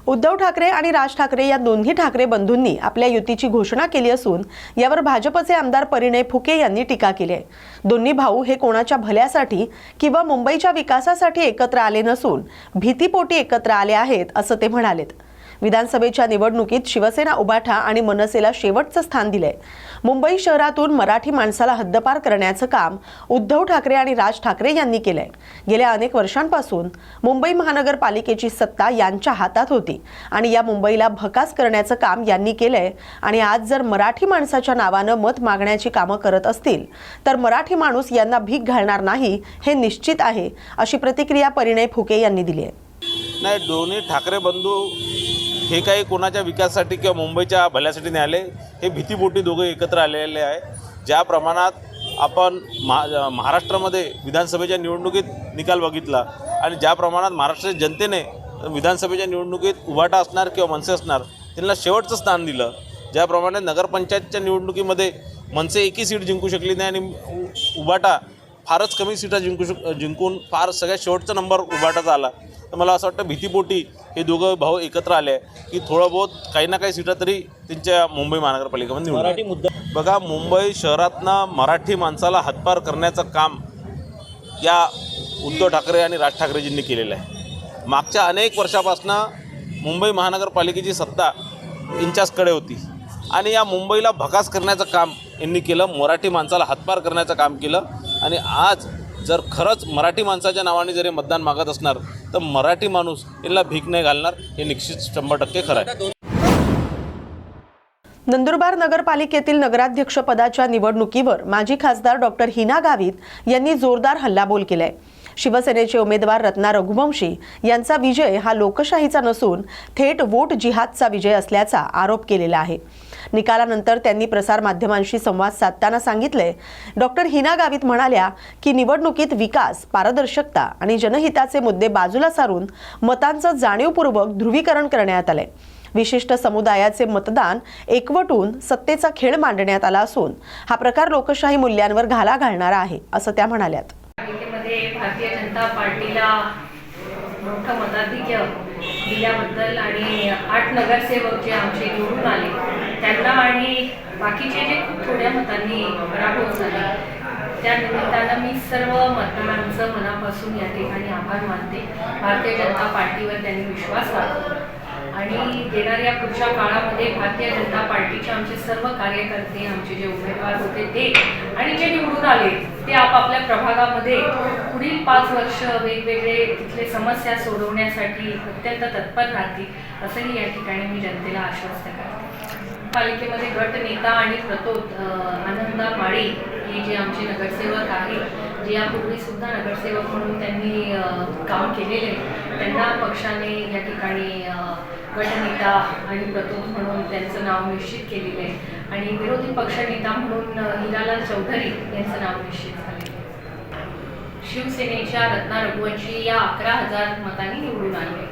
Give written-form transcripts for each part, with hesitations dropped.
उद्धव ठाकरे आणि राज ठाकरे या दोन्ही ठाकरे बंधूंनी आपल्या युतीची घोषणा केली असून यावर भाजपचे आमदार परिणय फुके यांनी टीका केली आहे। दोन्ही भाऊ हे कोणाच्या भल्यासाठी किंवा मुंबईच्या विकासासाठी एकत्र आले नसून भीतीपोटी एकत्र आले आहेत असं ते म्हणालेत। विधानसभेच्या निवडणुकीत शिवसेना उभाटा आणि मनसेला शेवटचं स्थान दिलंय। मुंबई शहरातून मराठी माणसाला हद्दपार करण्याचं काम उद्धव ठाकरे आणि राज ठाकरे यांनी केलंय। गेल्या अनेक वर्षांपासून मुंबई महानगरपालिकेची सत्ता यांच्या हातात होती आणि या मुंबईला भकास करण्याचं काम यांनी केलंय आणि आज जर मराठी माणसाच्या नावानं मत मागण्याची कामं करत असतील तर मराठी माणूस यांना भीक घालणार नाही हे निश्चित आहे, अशी प्रतिक्रिया परिणय फुके यांनी दिली आहे। नाही, दोन्ही ठाकरे बंधू हे काही कोणाच्या विकासासाठी किंवा मुंबईच्या भल्यासाठी नाही आले, हे भीतीपोटी दोघे एकत्र आलेले आहे। ज्या प्रमाणात आपण महाराष्ट्रामध्ये विधानसभेच्या निवडणुकीत निकाल बघितला आणि ज्या प्रमाणात महाराष्ट्राच्या जनतेने विधानसभेच्या निवडणुकीत उभाटा असणार किंवा मनसे असणार त्यांना शेवटचं स्थान दिलं, ज्याप्रमाणे नगरपंचायतच्या निवडणुकीमध्ये मनसे एकही सीट जिंकू शकली नाही आणि उभाटा फारच कमी सीटा जिंकून फार सगळ्यात शेवटचा नंबर उभाटाचा आला। तर मला असं वाटतं भीतीपोटी हे दोघं भाऊ एकत्र आले की थोडं बहुत काही ना काही सीटा तरी त्यांच्या मुंबई महानगरपालिकेमध्ये मराठी मुद्दा बघा, मुंबई शहरातनं मराठी माणसाला हातपार करण्याचं काम या उद्धव ठाकरे आणि राज ठाकरेजींनी केलेलं आहे। मागच्या अनेक वर्षापासून मुंबई महानगरपालिकेची सत्ता यांच्याचकडे होती आणि या मुंबईला भकास करण्याचं काम यांनी केलं, मराठी माणसाला हातपार करण्याचं काम केलं आणि आज जर खरंच मराठी माणसाच्या नावाने जरी मतदान मागत असणार तर मराठी माणूस यांना भीक नाही घालणार, हे निश्चित 100% खरं आहे। नंदुरबार नगरपालिकेतील नगराध्यक्ष पदाच्या निवडणुकीवर माजी खासदार डॉक्टर हिना गावित यांनी जोरदार हल्लाबोल केलाय। शिवसेनेचे उमेदवार रत्ना रघुवंशी यांचा विजय हा लोकशाहीचा नसून थेट वोट जिहादचा विजय असल्याचा आरोप केलेला आहे। निकालानंतर त्यांनी प्रसार माध्यमांशी संवाद साधताना सांगितले, डॉक्टर हिना गावित म्हणाल्या की निवडणुकीत विकास, पारदर्शकता आणि जनहिताचे मुद्दे बाजूला सारून मतांचं जाणीवपूर्वक ध्रुवीकरण करण्यात आले। विशिष्ट समुदायाचे मतदान एकवटून सत्तेचा खेळ मांडण्यात आला असून हा प्रकार लोकशाही मूल्यांवर घाला घालणारा आहे, असं त्या म्हणाल्यात। भारतीय जनता पार्टीला मोठं मताधिक्य दिल्याबद्दल आणि 8 नगरसेवक जे आमचे निवडून आले त्यांना आणि बाकीचे जे खूप थोड्या मतांनी पराभव झाले त्या निमित्तानं मी सर्व मतदारांचं मनापासून या ठिकाणी आभार मानते। भारतीय जनता पार्टीवर त्यांनी विश्वास टाकला आणि येणाऱ्या पुढच्या काळामध्ये भारतीय जनता पार्टीचे आमचे सर्व कार्यकर्ते, आमचे जे उमेदवार होते ते आणि जे निवडून आले ते आपापल्या प्रभागामध्ये पुढील 5 वर्ष वेगवेगळे तिथले समस्या सोडवण्यासाठी अत्यंत तत्पर राहतील असंही या ठिकाणी मी जनतेला आश्वस्त करते। पालिकेमध्ये गट नेता आणि प्रतोद आनंदा माळी हे जे आमचे नगरसेवक आहेत, जे यापूर्वी सुद्धा नगरसेवक म्हणून त्यांनी काम केलेले, त्यांना पक्षाने या ठिकाणी गटनेता आणि प्रतोद म्हणून त्यांचं नाव निश्चित केलेलं आहे आणि विरोधी पक्षनेता म्हणून हिरालाल चौधरी यांचं नाव निश्चित झालेलं आहे। शिवसेनेच्या रत्ना रघुवंशी या 11,000 मतांनी निवडून आले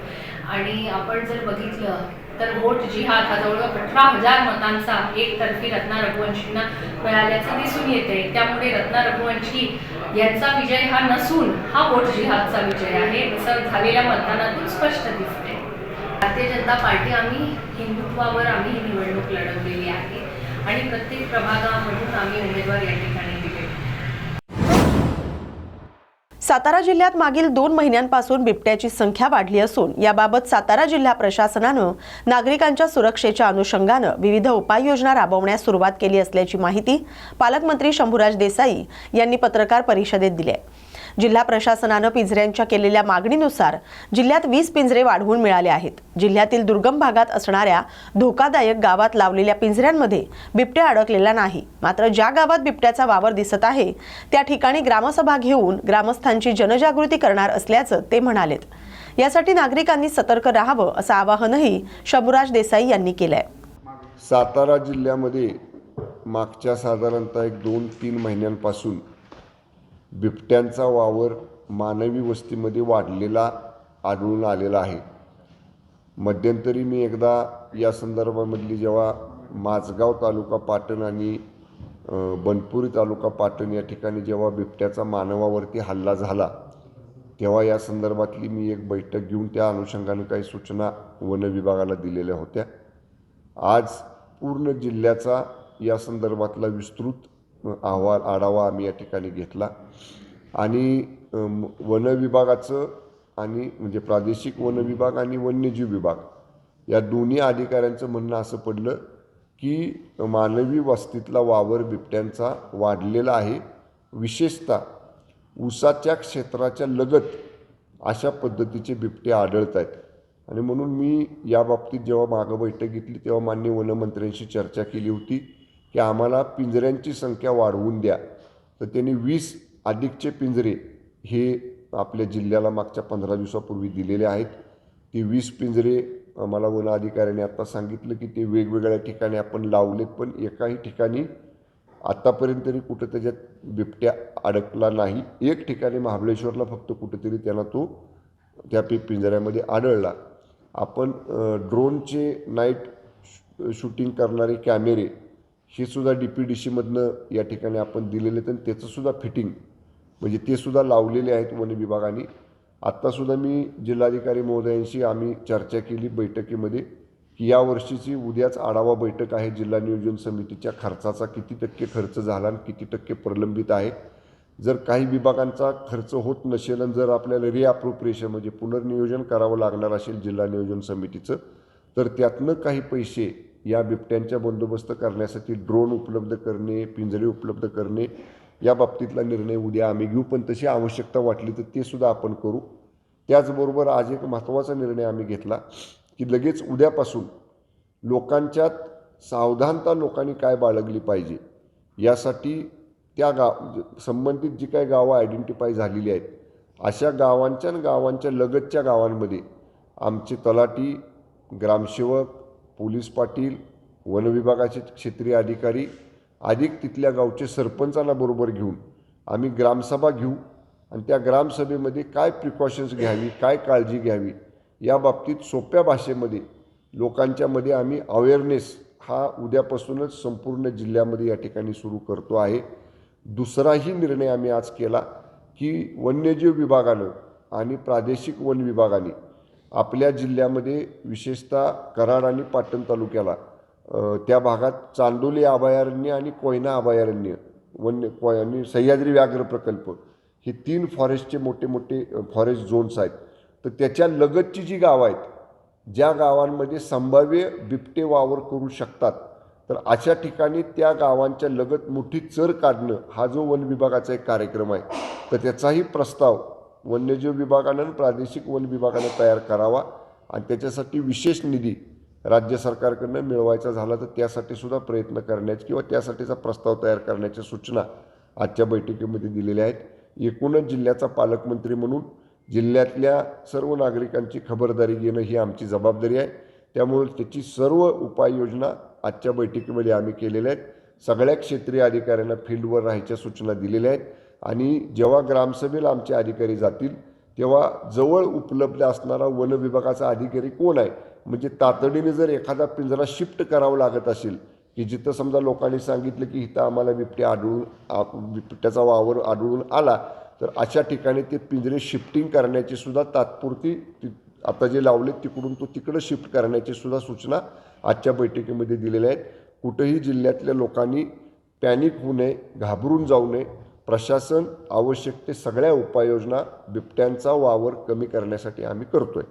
आणि आपण जर बघितलं तर वोट जिहाद हा जवळजवळ 18,000 मतांचा एकतर्फी रत्ना रघुवंशींना मिळाल्याचं दिसून येते। त्यामुळे रत्ना रघुवंशी यांचा विजय हा नसून हा वोट जिहादचा विजय आहे असं झालेल्या मतदानातून स्पष्ट दिसते। भारतीय जनता पार्टी आम्ही हिंदुत्वावर आम्ही ही निवडणूक लढवलेली आहे आणि प्रत्येक प्रभागामधून आम्ही उमेदवार या ठिकाणी दिले। सातारा जिल्ह्यात मागील 2 महिन्यांपासून बिबट्याची संख्या वाढली असून याबाबत सातारा जिल्हा प्रशासनानं नागरिकांच्या सुरक्षेच्या अनुषंगानं विविध उपाययोजना राबवण्यास सुरुवात केली असल्याची माहिती पालकमंत्री शंभूराज देसाई यांनी पत्रकार परिषदेत दिली आहे। जिल्हा प्रशासनानं पिंजऱ्यांच्या केलेल्या मागणीनुसार जिल्ह्यात 20 पिंजरे वाढवून मिळाले आहेत। जिल्ह्यातील दुर्गम भागात असणाऱ्या धोकादायक गावात लावलेल्या पिंजऱ्यांमध्ये बिबट्या अडकलेला नाही, मात्र ज्या गावात बिबट्याचा वावर दिसत आहे त्या ठिकाणी ग्रामसभा घेऊन ग्रामस्थांची जनजागृती करणार असल्याचं ते म्हणालेत। यासाठी नागरिकांनी सतर्क राहावं असं आवाहनही शंभूराज देसाई यांनी केलंय। सातारा जिल्ह्यामध्ये मागच्या साधारणतः 2-3 महिन्यांपासून बिबट्यांचा वावर मानवी वस्तीमध्ये वाढलेला आढळून आलेला आहे। मध्यंतरी मी एकदा या संदर्भामधली जेव्हा माझगाव तालुका पाटण आणि बनपुरी तालुका पाटण या ठिकाणी जेव्हा बिबट्याचा मानवावरती हल्ला झाला तेव्हा या संदर्भातली मी एक बैठक घेऊन त्या अनुषंगाने काही सूचना वन विभागाला दिलेल्या होत्या. आज पूर्ण जिल्ह्याचा या संदर्भातला विस्तृत आढावा आम्ही या ठिकाणी घेतला आणि वन विभागाचं आणि म्हणजे प्रादेशिक वन विभाग आणि वन्यजीव विभाग या दोन्ही अधिकाऱ्यांचं म्हणणं असं पडलं की मानवी वस्तीतला वावर बिबट्यांचा वाढलेला आहे, विशेषतः ऊसाच्या क्षेत्राच्या लगत अशा पद्धतीचे बिबटे आढळत आहेत. आणि म्हणून मी याबाबतीत जेव्हा मागं बैठक घेतली तेव्हा माननीय वनमंत्र्यांशी चर्चा केली होती की आम्हाला पिंजऱ्यांची संख्या वाढवून द्या. तर त्यांनी 20 अधिकचे पिंजरे हे आपल्या जिल्ह्याला मागच्या 15 दिवसापूर्वी दिलेले आहेत. ती 20 पिंजरे मला वन अधिकाऱ्याने आत्ता सांगितलं की ते वेगवेगळ्या ठिकाणी आपण लावलेत, पण एकाही ठिकाणी आत्तापर्यंत तरी कुठं त्याच्यात बिबट्या अडकला नाही. एक ठिकाणी महाबळेश्वरला फक्त कुठेतरी त्यांना तो त्या पिंजऱ्यामध्ये आढळला. आपण ड्रोनचे नाईट शूटिंग करणारे कॅमेरे हे सुद्धा DPDCमधनं या ठिकाणी आपण दिलेले तर त्याचंसुद्धा फिटिंग म्हणजे ते सुद्धा लावलेले आहेत वन विभागाने. आत्तासुद्धा मी जिल्हाधिकारी महोदयांशी आम्ही चर्चा केली बैठकीमध्ये की यावर्षीची उद्याच आढावा बैठक आहे जिल्हा नियोजन समितीच्या खर्चाचा किती टक्के खर्च झाला आणि किती टक्के प्रलंबित आहे. जर काही विभागांचा खर्च होत नसेल आणि जर आपल्याला रिअप्रोप्रिएशन म्हणजे पुनर्नियोजन करावं लागणार असेल जिल्हा नियोजन समितीचं तर त्यातनं काही पैसे या बिबट्यांच्या बंदोबस्त करण्यासाठी ड्रोन उपलब्ध करणे, पिंजरे उपलब्ध करणे या बाबतीतला निर्णय उद्या आम्ही घेऊ. पण तशी आवश्यकता वाटली तर ते सुद्धा आपण करू. त्याचबरोबर आज एक महत्त्वाचा निर्णय आम्ही घेतला की लगेच उद्यापासून लोकांच्यात सावधानता लोकांनी काय बाळगली पाहिजे यासाठी त्या संबंधित जी काही गावं आयडेंटिफाय झालेली आहेत अशा गावांच्या लगतच्या गावांमध्ये आमचे तलाठी, ग्रामसेवक, पोलीस पाटील, वन विभागाचे क्षेत्रीय अधिकारी अधिक तिथल्या गावचे सरपंचांना बरोबर घेऊन आम्ही ग्रामसभा घेऊ आणि त्या ग्रामसभेमध्ये काय प्रिकॉशन्स घ्यावी, काय काळजी घ्यावी या बाबतीत सोप्या भाषेमध्ये लोकांच्यामध्ये आम्ही अवेअरनेस हा उद्यापासूनच संपूर्ण जिल्ह्यामध्ये या ठिकाणी सुरू करतो आहे. दुसराही निर्णय आम्ही आज केला की वन्यजीव विभागानं आणि प्रादेशिक वन विभागाने आपल्या जिल्ह्यामध्ये विशेषतः कराड आणि पाटण तालुक्याला त्या भागात चांदोली अभयारण्य आणि कोयना अभयारण्य आणि सह्याद्री व्याघ्र प्रकल्प हे 3 फॉरेस्टचे मोठे मोठे फॉरेस्ट झोन्स आहेत. तर त्याच्या लगतची जी गावं आहेत ज्या गावांमध्ये संभाव्य बिबटे वावर करू शकतात तर अशा ठिकाणी त्या गावांच्या लगत मोठी चर काढणं हा जो वन विभागाचा एक कार्यक्रम आहे तर त्याचाही प्रस्ताव वन्यजीव विभागानं आणि प्रादेशिक वन विभागानं तयार करावा आणि त्याच्यासाठी विशेष निधी राज्य सरकारकडनं मिळवायचा झाला तर त्यासाठी सुद्धा प्रयत्न करण्याची किंवा त्यासाठीचा प्रस्ताव तयार करण्याच्या सूचना आजच्या बैठकीमध्ये दिलेल्या आहेत. एकूणच जिल्ह्याचा पालकमंत्री म्हणून जिल्ह्यातल्या सर्व नागरिकांची खबरदारी घेणं ही आमची जबाबदारी आहे. त्यामुळे त्याची सर्व उपाययोजना आजच्या बैठकीमध्ये आम्ही केलेल्या आहेत. सगळ्या क्षेत्रीय अधिकाऱ्यांना फील्डवर राहायच्या सूचना दिलेल्या आहेत आणि जेव्हा ग्रामसभेला आमचे अधिकारी जातील तेव्हा जवळ उपलब्ध असणारा वन विभागाचा अधिकारी कोण आहे म्हणजे तातडीने जर एखादा पिंजरा शिफ्ट करावा लागत असेल की जिथं समजा लोकांनी सांगितलं की इथं आम्हाला बिबट्याचा वावर आढळून आला तर अशा ठिकाणी ते पिंजरे शिफ्टिंग करण्याची सुद्धा तात्पुरती आता जे लावले तिकडून तो तिकडं शिफ्ट करण्याची सुद्धा सूचना आजच्या बैठकीमध्ये दिलेल्या आहेत. कुठेही जिल्ह्यातल्या लोकांनी पॅनिक होऊ नये, घाबरून जाऊ नये. प्रशासन आवश्यक ते सगळ्या उपाययोजना बिबट्यांचा वावर कमी करण्यासाठी आम्ही करतोय.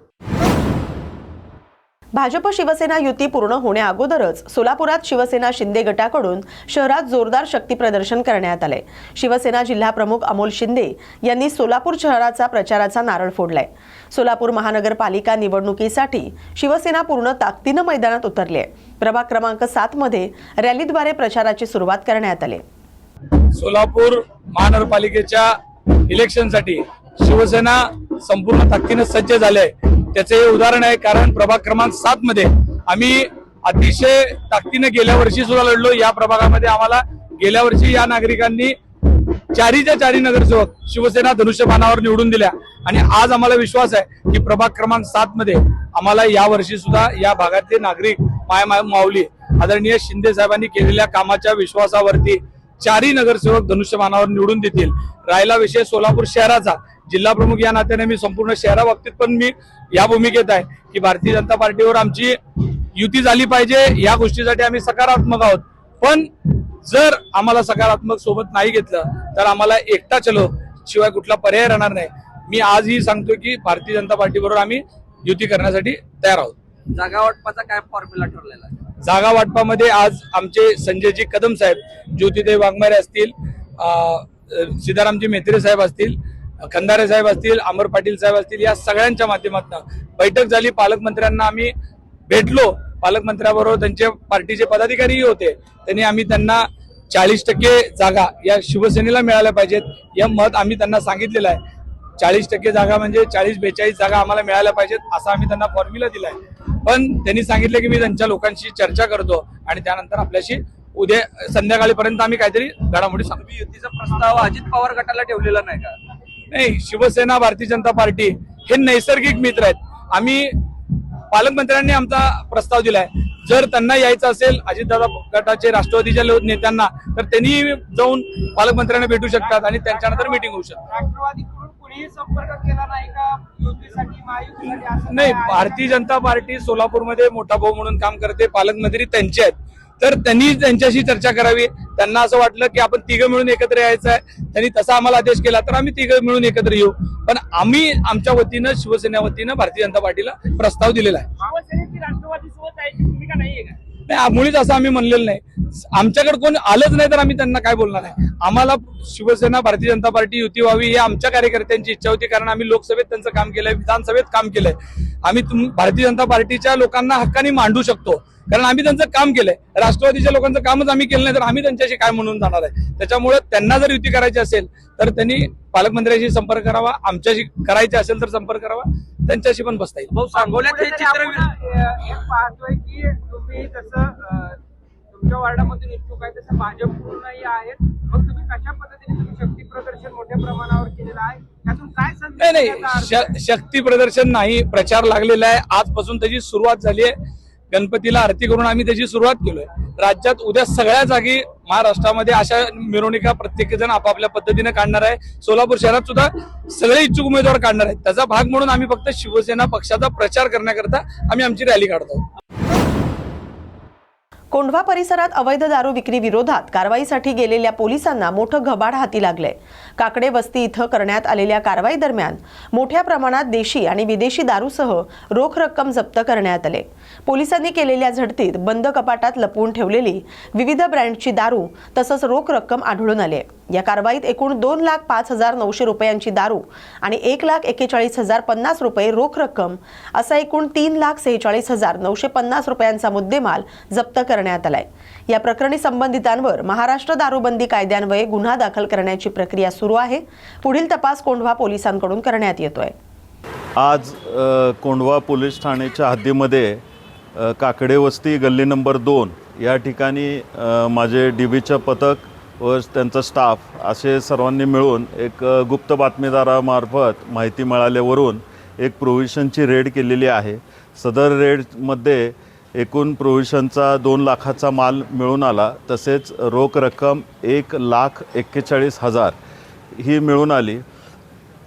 भाजप शिवसेना युती पूर्ण होण्याअगोदरच सोलापुरात शिवसेना शिंदे गटाकडून शहरात जोरदार शक्ती प्रदर्शन करण्यात आले. शिवसेना जिल्हा प्रमुख अमोल शिंदे यांनी सोलापूर शहराचा प्रचाराचा नारळ फोडलाय. सोलापूर महानगरपालिका निवडणुकीसाठी शिवसेना पूर्ण ताकदीने मैदानात उतरली आहे. प्रभाग क्रमांक 7 मध्ये रॅलीद्वारे प्रचाराची सुरुवात करण्यात आली. सोलापूर महानगरपालिकेच्या इलेक्शनसाठी शिवसेना संपूर्ण ताकदीने सज्ज झाले आहे. त्याचे उदाहरण आहे कारण प्रभाग क्रमांक 7 मध्ये आम्ही अतिशय ताकदीने गेल्या वर्षी सुद्धा लढलो. या प्रभागामध्ये आम्हाला गेल्या वर्षी या नागरिकांनी 4 नगरसेवक शिवसेना धनुष्यबाणावर निवडून दिल्या आणि आज आम्हाला विश्वास आहे की प्रभाग क्रमांक 7 मध्ये आम्हाला या वर्षी सुद्धा या भागातले नागरिक माय माऊली आदरणीय शिंदे साहेबांनी केलेल्या कामाच्या विश्वासावरती चारही नगरसेवक धनुष्यबाणावर निवडून देतील. राहिला विषय सोलापूर शहराचा, जिल्हा प्रमुख या नात्याने मी संपूर्ण शहराबाबतीत पण मी या भूमिकेत आहे की भारतीय जनता पार्टीवर आमची युती झाली पाहिजे. या गोष्टीसाठी आम्ही सकारात्मक आहोत. पण जर आम्हाला सकारात्मक सोबत नाही घेतलं तर आम्हाला एकटा चलो शिवाय कुठला पर्याय राहणार नाही. मी आजही सांगतो की भारतीय जनता पार्टी बरोबर आम्ही युती करण्यासाठी तयार आहोत. जागा वाटपाचा काय फॉर्म्युला ठरलेला आहे? जागा वाटपामध्ये आज आमचे संजयजी कदम साहेब, ज्योतिदेव वाघमारे असतील, सीतारामजी मेत्रे साहेब असतील, खंदारे साहेब असतील, अमर पाटील साहेब असतील, या सगळ्यांच्या माध्यमातून बैठक झाली. पालकमंत्र्यांना आम्ही भेटलो. पालकमंत्र्याबरोबर त्यांचे पार्टीचे पदाधिकारीही होते. आम्ही त्यांना 40% जागा या शिवसेनेला मिळाल्या पाहिजेत या मत आम्ही त्यांना सांगितलेलं आहे. 40% जागा म्हणजे 40-42 जागा आम्हाला मिळाल्या पाहिजेत असा आम्ही त्यांना फॉर्म्युला दिलाय. पण त्यांनी सांगितलं की मी त्यांच्या लोकांशी चर्चा करतो आणि त्यानंतर आपल्याशी उद्या संध्याकाळीपर्यंत आम्ही काहीतरी घडामोडी सांगतो. युतीचा प्रस्ताव अजित पवार गटाला ठेवलेला नाही का? नाही, शिवसेना भारतीय जनता पार्टी हे नैसर्गिक मित्र आहेत. आम्ही पालकमंत्र्यांनी आमचा प्रस्ताव दिलाय. जर त्यांना यायचं असेल अजितदादा गटाचे राष्ट्रवादीच्या नेत्यांना तर त्यांनी जाऊन पालकमंत्र्यांना भेटू शकतात आणि त्यांच्यानंतर मिटिंग होऊ शकते. राष्ट्रवादीकडून कुणीही संपर्क केला नाही का युतीसाठी, महायुतीसाठी? असं नाही, काय आहे? भारतीय जनता पार्टी सोलापूरमध्ये मोठा भाऊ म्हणून काम करते. पालकमंत्री त्यांचे आहेत तर त्यांनी त्यांच्याशी चर्चा करावी. त्यांना असं वाटलं की आपण तिघं मिळून एकत्र यायचं आहे, त्यांनी तसा आम्हाला आदेश केला तर आम्ही तिघं मिळून एकत्र येऊ. पण आम्ही आमच्या वतीनं, शिवसेना वतीनं भारतीय जनता पार्टीला प्रस्ताव दिलेला आहे. शिवसेनेची राष्ट्रवादी सोबत जायची भूमिका नाहीये का? नाही, मुळीच असं आम्ही म्हणलेलं नाही. आमच्याकडे कोण आलंच नाही तर आम्ही त्यांना काय बोलणार आहे. आम्हाला शिवसेना भारतीय जनता पार्टी युती व्हावी ही आमच्या कार्यकर्त्यांची इच्छा होती. कारण आम्ही लोकसभेत त्यांचं काम केलंय, विधानसभेत काम केलंय. आम्ही भारतीय जनता पार्टीच्या लोकांना हक्काने मांडू शकतो कारण आम्ही त्यांचं काम केलंय. राष्ट्रवादीच्या लोकांचं कामच आम्ही केलं नाही तर आम्ही त्यांच्याशी काय म्हणून जाणार आहे. त्याच्यामुळे त्यांना जर युती करायची असेल तर त्यांनी पालकमंत्र्यांशी संपर्क करावा, आमच्याशी करायचे असेल तर संपर्क करावा, त्यांच्याशी पण बसता येईल. भाऊ, सांगोल्यात हे चित्र एक पाहतोय की तुम्ही जसं तुमच्या वार्डामधून इच्छुक आहे तसं भाजपकडूनही आहेत. मग तुम्ही कशा पद्धतीने तुम्ही शक्ती प्रदर्शन मोठ्या प्रमाणावर केलेलं आहे, त्यातून काय संदेश नाही देण्याचा अर्थ आहे? शक्ती प्रदर्शन नाही, प्रचार लागलेला आहे. आजपासून त्याची सुरुवात झाली आहे. गणपतीला आरती करून आम्ही त्याची सुरुवात केलोय. राज्यात उद्या सगळ्या जागी महाराष्ट्रामध्ये अशा मिरवणुका प्रत्येक जण आपापल्या पद्धतीने काढणार आहे. सोलापूर शहरात सुद्धा सगळे इच्छुक उमेदवार काढणार आहेत. त्याचा भाग म्हणून आम्ही फक्त शिवसेना पक्षाचा प्रचार करण्याकरता आम्ही आमची रॅली काढतो. कोंढवा परिसरात अवैध दारू विक्री विरोधात कारवाईसाठी गेलेल्या पोलिसांना मोठं घबाड हाती लागलंय. काकडे वस्ती इथं करण्यात आलेल्या कारवाई दरम्यान मोठ्या प्रमाणात देशी आणि विदेशी दारूसह रोख रक्कम जप्त करण्यात आले. पोलिसांनी केलेल्या झडतीत बंद कपाटात लपवून ठेवलेली विविध ब्रँडची दारू तसंच रोख रक्कम आढळून आली. या कारवाईत एकूण 2,05,900 रुपयांची दारू आणि 1,41,050 रुपये रोख रक्कम असा एकूण 3,46,950 रुपयांचा मुद्देमाल जप्त करण्यात आलाय. या प्रकरणी संबंधितांवर महाराष्ट्र दारूबंदी कायद्यान्वये गुन्हा दाखल करण्याची प्रक्रिया सुरू आहे. पुढील तपास कोंढवा पोलिसांकडून करण्यात येतोय. आज कोंढवा पोलीस ठाण्याच्या हद्दीमध्ये काकडे वस्ती गल्ली नंबर 2 या ठिकाणी माझे DBचं पथक व त्यांचा स्टाफ असे सर्वांनी मिळून एक गुप्त बातमीदारामार्फत माहिती मिळाल्यावरून एक प्रोव्हिशनची रेड केलेली आहे. सदर रेडमध्ये एकूण प्रोव्हिशनचा 2 लाखाचा माल मिळून आला. तसेच रोख रक्कम 1,41,000 ही मिळून आली.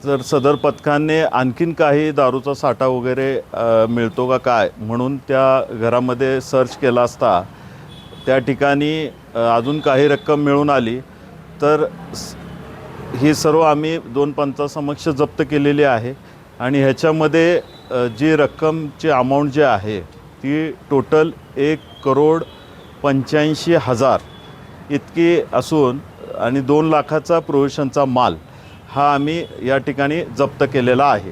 तर सदर पथकाने आणखीन काही दारूचा साठा वगैरे मिळतो का काय म्हणून त्या घरामध्ये सर्च केला असता त्या ठिकाणी अजून काही रक्कम मिळून आली. तर ही सर्व आम्ही 2 पंचासमक्ष जप्त केलेली आहे आणि ह्याच्यामध्ये जी रक्कमची अमाऊंट जी आहे ती टोटल 1,85,000 इतकी असून आणि 2 लाखाचा प्रोव्हिशनचा माल हा आम्ही या ठिकाणी जप्त केलेला आहे.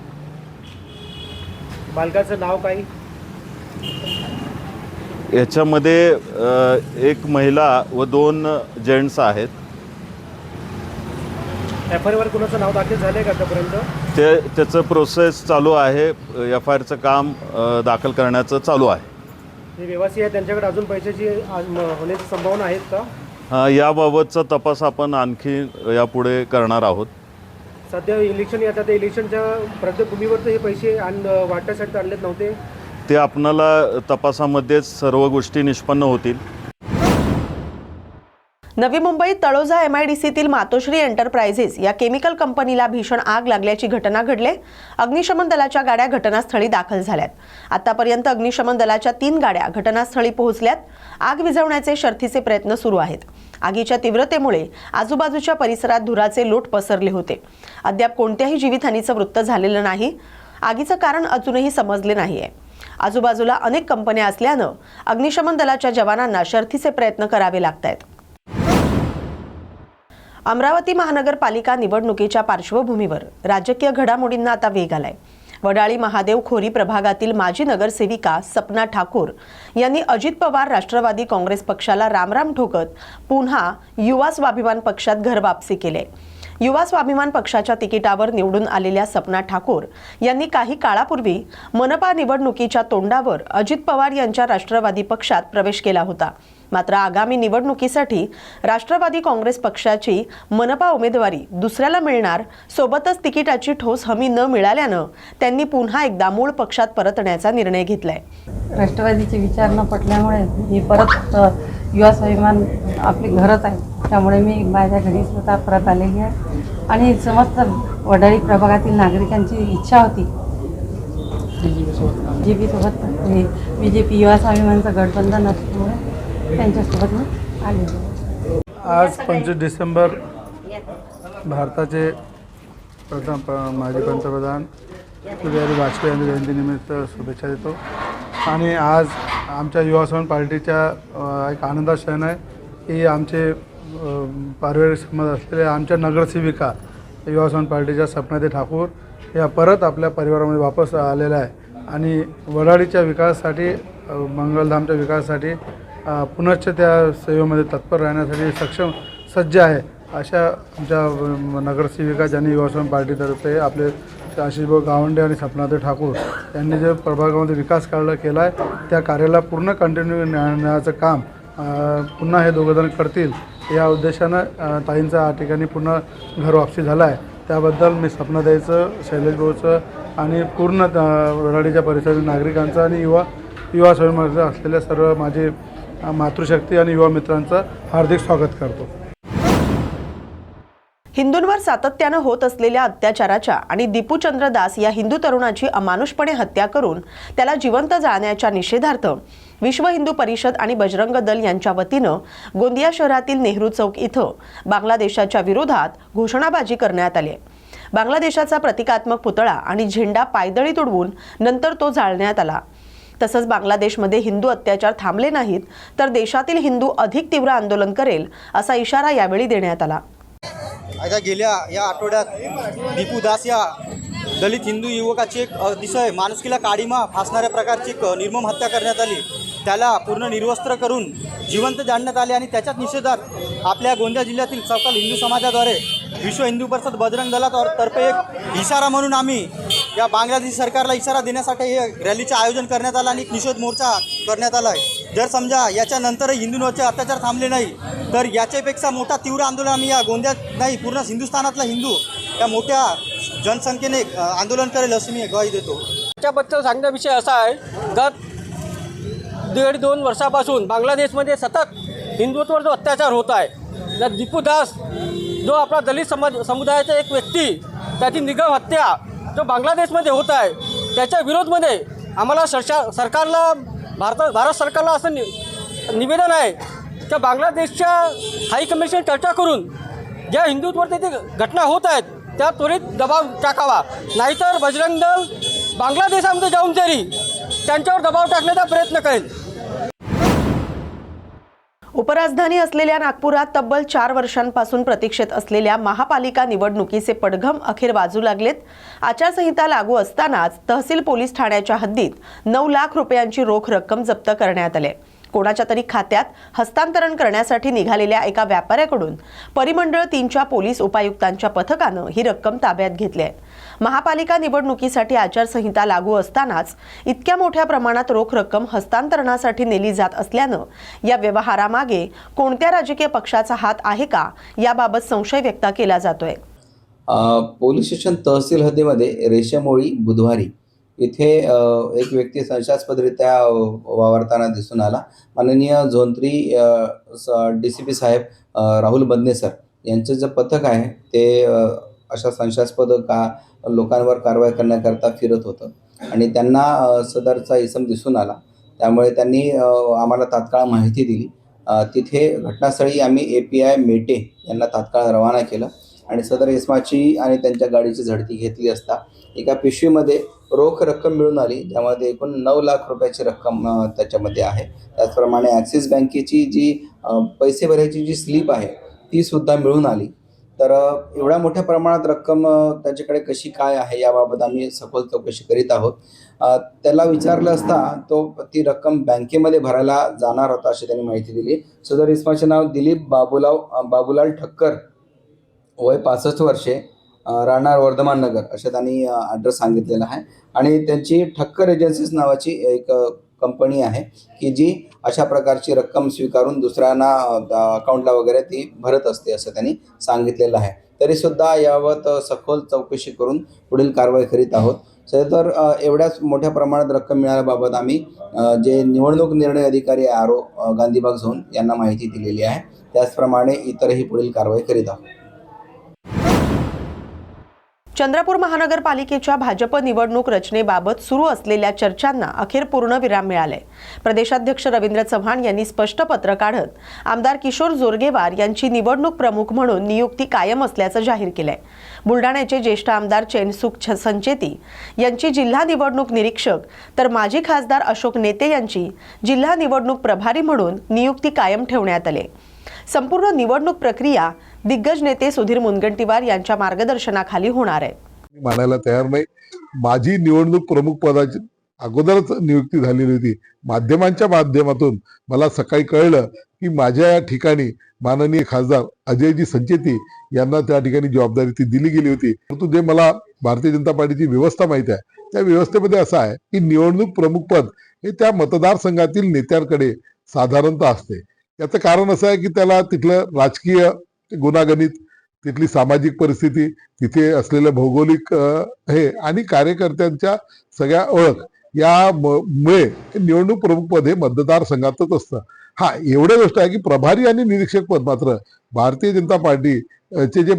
मालकाचं नाव काय? याच्यामध्ये एक महिला व 2 जेंट्स आहेत. FIR कुणाचं नाव दाखल झालंय का आतापर्यंत? त्याचं प्रोसेस चालू आहे. FIRचं काम दाखल करण्याचं चालू आहे. जे व्यवसायी आहेत त्यांच्याकडे अजून पैशाची होण्याची संभावना आहेत का? याबाबतचा तपास आपण आणखी यापुढे करणार आहोत. सध्या इलेक्शन येतात, त्या इलेक्शनच्या पार्श्वभूमीवर हे पैसे वाटण्यासाठी आणलेत नव्हते. ते आपणाला तपासामध्येच सर्व गोष्टी निष्पन्न होतील. नवी मुंबईत तळोजा MIDCतील मातोश्री एंटरप्राइजेस या केमिकल कंपनीला भीषण आग लागल्याची घटना घडली। अग्निशमन दलाच्या गाड्या घटनास्थळी दाखल झाल्यात। आतापर्यंत अग्निशमन दलाच्या 3 गाड्या घटनास्थळी पोहोचल्यात। आग विझवण्याचे शर्थीचे प्रयत्न सुरू आहेत। आगीच्या तीव्रतेमुळे आजूबाजूच्या परिसरात धुराचे लोट पसरले होते। अद्याप कोणत्याही जीवितहानीचं वृत्त झालेलं नाही। आगीचं कारण अजूनही समजले नाहीये। आजूबाजूला अनेक कंपन्या असल्यानं अग्निशमन दलाच्या जवानांना शर्थीचे प्रयत्न करावे लागतायत। अमरावती महानगरपालिका निवडणुकीच्या पार्श्वभूमीवर राजकीय घडामोडींना आता वेग आलाय। वडाळी महादेव खोरी प्रभागातील माजी नगरसेविका सपना ठाकूर यांनी अजित पवार राष्ट्रवादी काँग्रेस पक्षाला रामराम ठोकत पुन्हा युवा स्वाभिमान पक्षात घर वापसी केले। युवा स्वाभिमान पक्षाच्या तिकिटावर निवडून आलेल्या सपना ठाकूर यांनी काही काळापूर्वी मनपा निवडणुकीच्या तोंडावर अजित पवार यांच्या राष्ट्रवादी पक्षात प्रवेश केला होता। मात्र आगामी निवडणुकीसाठी राष्ट्रवादी काँग्रेस पक्षाची मनपा उमेदवारी दुसऱ्याला मिळणार, सोबतच तिकिटाची ठोस हमी न मिळाल्यानं त्यांनी पुन्हा एकदा मूळ पक्षात परतण्याचा निर्णय घेतलाय। राष्ट्रवादीचे विचार न पटल्यामुळे मी परत युवा स्वाभिमान आपले घरच आहे, त्यामुळे मी माझ्या घरी स्वतः परत आलेली आहे आणि समस्त वडाळी प्रभागातील नागरिकांची इच्छा होती BJP सोबत BJP युवा स्वाभिमानचं गठबंधन असल्यामुळे त्यांच्यासोबत मी आले। आज 25 डिसेंबर भारताचे माजी पंतप्रधान अटल बिहारी वाजपेयी यांच्या जयंतीनिमित्त शुभेच्छा देतो। आणि आज आमच्या युवा स्वाभिमान पार्टीच्या एक आनंदाचा क्षण आहे की आमचे पारिवारिक संबंध असलेल्या आमच्या नगरसेविका युवा स्वाभिमान पार्टीच्या सपनाताई ठाकूर या परत आपल्या परिवारामध्ये वापस आलेल्या आहे आणि वडाळीच्या विकासासाठी, मंगलधामच्या विकासासाठी पुनश्च त्या सेवेमध्ये तत्पर राहण्यासाठी सज्ज आहे। अशा आमच्या नगरसेविका ज्यांनी युवा स्वाभिमान पार्टीतर्फे आपले आशिषभाऊ गावंडे आणि सपनाताई ठाकूर यांनी जे प्रभागामध्ये विकास केला आहे त्या कार्याला पूर्ण कंटिन्यू नेण्याचं काम पुन्हा हे दोघंजण करतील या उद्देशानं ताईंचा या ठिकाणी पुन्हा घर वापसी झाला आहे। त्याबद्दल मी सपनाताईचं, शैलेश भाऊचं आणि पूर्ण वडाळीच्या परिसरातील नागरिकांचं आणि युवा स्वाभिमानाचं असलेल्या सर्व माझे मातृशक्ती आणि युवा मित्रांचं हार्दिक स्वागत करतो। हिंदूंवर सातत्यानं होत असलेल्या अत्याचाराच्या आणि दीपूचंद्र दास या हिंदू तरुणाची अमानुषपणे हत्या करून त्याला जिवंत जाळण्याच्या निषेधार्थ विश्व हिंदू परिषद आणि बजरंग दल यांच्या वतीनं गोंदिया शहरातील नेहरू चौक इथं बांगलादेशाच्या विरोधात घोषणाबाजी करण्यात आली। बांगलादेशाचा प्रतिकात्मक पुतळा आणि झेंडा पायदळी तुडवून नंतर तो जाळण्यात आला। तसंच बांगलादेशमध्ये हिंदू अत्याचार थांबले नाहीत तर देशातील हिंदू अधिक तीव्र आंदोलन करेल असा इशारा यावेळी देण्यात आला। आता गेल्या या आठवड्यात दीपू दास या दलित हिंदू युवकाची एक अतिशय माणुसकीला काळीमा फासणाऱ्या प्रकारची एक निर्मम हत्या करण्यात आली। त्याला पूर्ण निर्वस्त्र करून जिवंत जाळण्यात आले आणि त्याच्याच निषेधात आपल्या गोंदिया जिल्ह्यातील सकल हिंदू समाजाद्वारे विश्व हिंदू परिषद बजरंग दलातर्फे एक इशारा म्हणून आम्ही या बांगलादेश सरकारला इशारा देण्यासाठी हे रॅलीचे आयोजन करण्यात आलं आणि एक निषेध मोर्चा करण्यात आला आहे। जर समजा याच्यानंतरही हिंदूंवरचे अत्याचार थांबले नाही तर याच्यापेक्षा मोठा तीव्र आंदोलन आम्ही या गोंदियात नाही पूर्ण हिंदुस्थानातला हिंदू या मोठ्या जनसंख्येने आंदोलन करेल अशी मी ग्वाही देतो। त्याच्याबद्दल सांगण्याचा विषय असा आहे, गत 1.5-2 वर्षापासून बांगलादेशमध्ये सतत हिंदुत्वावर जो अत्याचार होत आहे, जर दीपू दास जो आपला दलित समुदायाचा एक व्यक्ती त्याची निगम हत्या जो बांगलादेशमध्ये होत आहे त्याच्या विरोधमध्ये आम्हाला सरकारला भारत सरकारला असं निवेदन आहे की बांगलादेशच्या हाय कमिशन चर्चा करून ज्या हिंदुत्वावर तिथे घटना होत आहेत त्या त्वरित दबाव टाकावा, नाहीतर बजरंग दल बांगलादेशामध्ये जाऊन तरी त्यांच्यावर दबाव टाकण्याचा प्रयत्न करेल। उपराजधानी असलेल्या नागपुरात तब्बल 4 वर्षांपासून प्रतीक्षेत असलेल्या महापालिका निवडणुकीचे पडघम अखेर वाजू लागलेत। आचारसंहिता लागू असतानाच तहसील पोलीस ठाण्याच्या हद्दीत 9 लाख रुपयांची रोख रक्कम जप्त करण्यात आली। कोणाच्या तरी खात्यात हस्तांतरण करण्यासाठी निघालेल्या एका व्यापाऱ्याकडून परिमंडळ 3च्या पोलीस उपायुक्तांच्या पथकानं ही रक्कम ताब्यात घेतली आहे। महापालिका निवडणुकीसाठी आचारसंहिता लागू असतानाच इतक्या मोठ्या प्रमाणात रोख रक्कम हस्तांतरणासाठी नेली जात असल्यानं या व्यवहारामागे कोणत्या राजकीय पक्षाचा हात आहे का याबाबत संशय व्यक्त केला जातोय। पोलीस स्टेशन तहसील हद्दीमध्ये रेषामोळी बुधवारी इथे एक व्यक्ती संशयास्पदरित्या वावरताना दिसून आला. माननीय झोन 3 DCP साहेब राहुल बदने सर यांचं जे पथक आहे ते अशा संशयास्पद लोकांवर कारवाई करण्याकरता फिरत होतं आणि त्यांना सदरचा इसम दिसून आला. त्यामुळे त्यांनी आम्हाला तात्काळ माहिती दिली. तिथे घटनास्थळी आम्ही API मेटे यांना तात्काळ रवाना केलं आणि सदर इसमाची आणि त्यांच्या गाडीची झडती घेतली असता एका पिशवीमध्ये रोख रक्कम मिळून आली, ज्यामध्ये एकूण 9 लाख रुपयाची रक्कम त्याच्यामध्ये आहे. त्याचप्रमाणे ॲक्सिस बँकेची जी पैसे भरायची जी स्लिप आहे ती सुद्धा मिळून आली. तर एवढ्या मोठ्या प्रमाणात रक्कम त्याच्याकडे कशी काय आहे याबाबत आम्ही सखोल चौकशी करीत आहोत. त्याला विचारलं असता ती रक्कम बँकेमध्ये भरायला जाणार होता अशी त्यांनी माहिती दिली. सदर इसमाचे नाव दिलीप बाबूलाल ठक्कर, वय 65 वर्षे, राहणार वर्धमान नगर असे त्यांनी ॲड्रेस सांगितलेला आहे. आणि त्यांची ठक्कर एजन्सीज नावाची एक कंपनी आहे की जी अशा प्रकारची रक्कम स्वीकारून दुसऱ्यांना अकाउंटला वगैरे ती भरत असते असं त्यांनी सांगितलेलं आहे. तरीसुद्धा याबाबत सखोल चौकशी करून पुढील कारवाई करीत आहोत. तर एवढ्याच मोठ्या प्रमाणात रक्कम मिळाल्याबाबत आम्ही जे निवडणूक निर्णय अधिकारी RO गांधीबाग झोन यांना माहिती दिलेली आहे. त्याचप्रमाणे इतरही पुढील कारवाई करीत आहोत. चंद्रपूर महानगरपालिकेच्या भाजप निवडणूक रचनेबाबत सुरू असलेल्या चर्चांना अखेर पूर्णविराम मिळाले. प्रदेशाध्यक्ष रवींद्र चव्हाण यांनी स्पष्ट पत्र काढत आमदार किशोर जोरगेवार यांची निवडणूक प्रमुख म्हणून नियुक्ती कायम असल्याचं जाहीर केलंय. बुलढाण्याचे ज्येष्ठ आमदार चैनसुख संचेती यांची जिल्हा निवडणूक निरीक्षक तर माजी खासदार अशोक नेते यांची जिल्हा निवडणूक प्रभारी म्हणून नियुक्ती कायम ठेवण्यात आली. संपूर्ण निवडणूक प्रक्रिया दिग्गज नेते सुधीर मुनगंटीवार यांच्या मार्गदर्शनाखाली होणार आहे. मानायला तयार नाही. माझी निवडणूक प्रमुख पदाची अगोदरच नियुक्ती झालेली होती. माध्यमांच्या माध्यमातून मला सकाळी कळलं की माझ्या या ठिकाणी माननीय खासदार अजयजी संचेती यांना त्या ठिकाणी जबाबदारी ती दिली गेली होती. परंतु जे मला भारतीय जनता पार्टीची व्यवस्था माहिती आहे त्या व्यवस्थेमध्ये असं आहे की निवडणूक प्रमुख पद हे त्या मतदारसंघातील नेत्यांकडे साधारणतः असते. याचं कारण असं आहे की त्याला तिथलं राजकीय गुणागणित, तिथली सामाजिक परिस्थिती, तिथे असलेलं भौगोलिक हे आणि कार्यकर्त्यांच्या सगळ्या ओळख यामुळे निवडणूक प्रमुख पद हे मतदारसंघातच असतं. हा एवढ्या गोष्ट आहे की प्रभारी आणि निरीक्षक पद मात्र भारतीय जनता पार्टीचे जे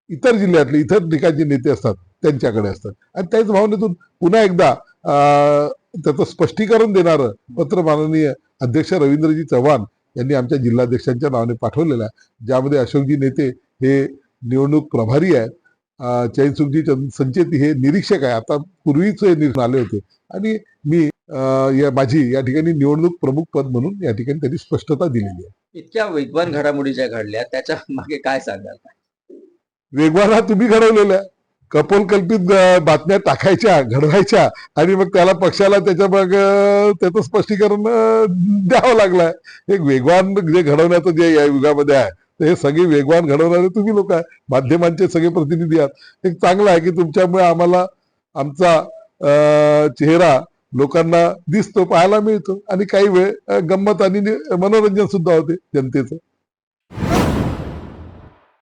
इतर जिल्ह्यातले इतर ठिकाणचे नेते असतात त्यांच्याकडे असतात. आणि त्याच भावनेतून पुन्हा एकदा त्याचं स्पष्टीकरण देणारं पत्र माननीय अध्यक्ष रवींद्रजी चव्हाण यांनी आमच्या जिल्हाध्यक्षांच्या नावाने पाठवलेलं आहे, ज्यामध्ये अशोकजी नेते हे निवडणूक प्रभारी आहेत, चैनसुखजी संचेती हे निरीक्षक आहे, आता पूर्वीच हे निरीक्षण आले होते, आणि मी माझी या ठिकाणी निवडणूक प्रमुख पद म्हणून या ठिकाणी त्यांनी स्पष्टता दिलेली आहे. इतक्या वेगवान घडामोडी ज्या घडल्या त्याच्या मागे काय सांगाल? वेगवान हा तुम्ही घडवलेला आहे. कपोलकल्पित बातम्या टाकायच्या, घडवायच्या आणि मग त्याला पक्षाला त्याच्या मग त्याचं स्पष्टीकरण द्यावं लागलंय. एक वेगवान जे घडवण्याचं जे या युगामध्ये आहे हे सगळे वेगवान घडवणारे तुम्ही लोक आहे, माध्यमांचे सगळे प्रतिनिधी आहात. एक चांगलं आहे की तुमच्यामुळे आम्हाला आमचा चेहरा लोकांना दिसतो, पाहायला मिळतो आणि काही वेळ गंमत आणि मनोरंजन सुद्धा होते जनतेचं.